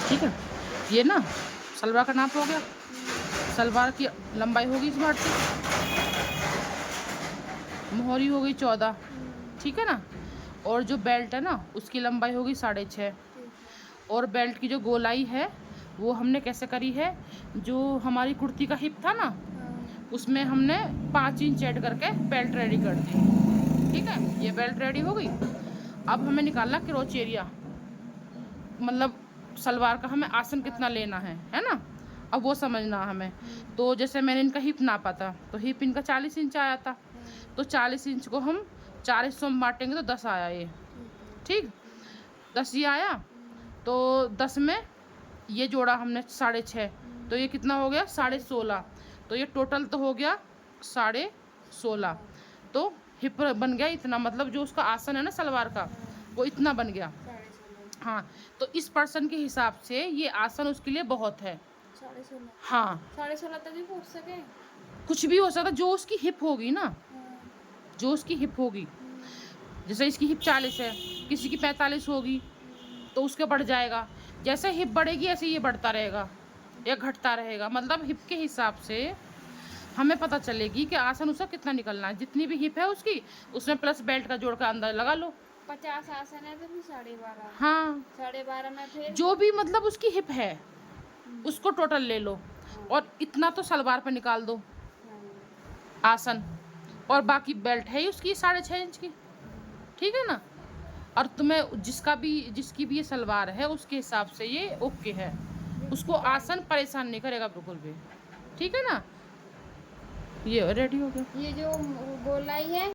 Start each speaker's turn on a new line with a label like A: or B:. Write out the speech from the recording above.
A: ठीक है। ये ना सलवार का नाप हो गया, सलवार की लंबाई होगी इस बार की, मोहरी हो गई 14, ठीक है ना। और जो बेल्ट है ना उसकी लंबाई होगी 6.5। और बेल्ट की जो गोलाई है वो हमने कैसे करी है, जो हमारी कुर्ती का हिप था ना उसमें हमने 5 इंच ऐड करके बेल्ट रेडी कर दी। ठीक है, ये बेल्ट रेडी हो गई। अब हमें निकालना क्रोच एरिया, मतलब सलवार का हमें आसन कितना लेना है ना। अब वो समझना हमें। तो जैसे मैंने इनका हिप नापा था तो हिप इनका 40 इंच आया था, तो 40 इंच को हम 4 हिस्सों में बांटेंगे तो 10 आया ये। ठीक, 10 ये आया। तो 10 में ये जोड़ा हमने 6.5, तो ये कितना हो गया 16.5। तो ये टोटल तो हो गया 16.5। तो हिप बन गया इतना, मतलब जो उसका आसन है ना सलवार का वो इतना बन गया। हाँ, तो इस पर्सन के हिसाब से ये आसन उसके लिए बहुत है।
B: 16.5।
A: हाँ,
B: 16.5 तक ही पहुंच सके।
A: कुछ भी हो सकता, जो उसकी हिप होगी ना, जो उसकी हिप होगी। जैसे इसकी हिप 40 है, किसी की 45 होगी तो उसके बढ़ जाएगा। जैसे हिप बढ़ेगी ऐसे ये बढ़ता रहेगा या घटता रहेगा। मतलब हिप के हिसाब से हमें पता चलेगी कि आसन उसका कितना निकलना है। जितनी भी हिप है उसकी उसमें प्लस बेल्ट का जोड़ का अंदर लगा लो।
B: 50 आसन है तो फिर 12.5।
A: हाँ,
B: 12.5 में फिर
A: जो भी मतलब उसकी हिप है उसको टोटल ले लो और इतना तो सलवार पे निकाल दो आसन। और बाकी बेल्ट है ही उसकी 6.5 इंच की, ठीक है ना। और तुम्हें जिसकी भी ये सलवार है उसके हिसाब से ये ओके है, उसको आसन परेशान नहीं करेगा बिल्कुल भी, ठीक है ना। ये रेडी हो गया।
B: ये जो गोलाई है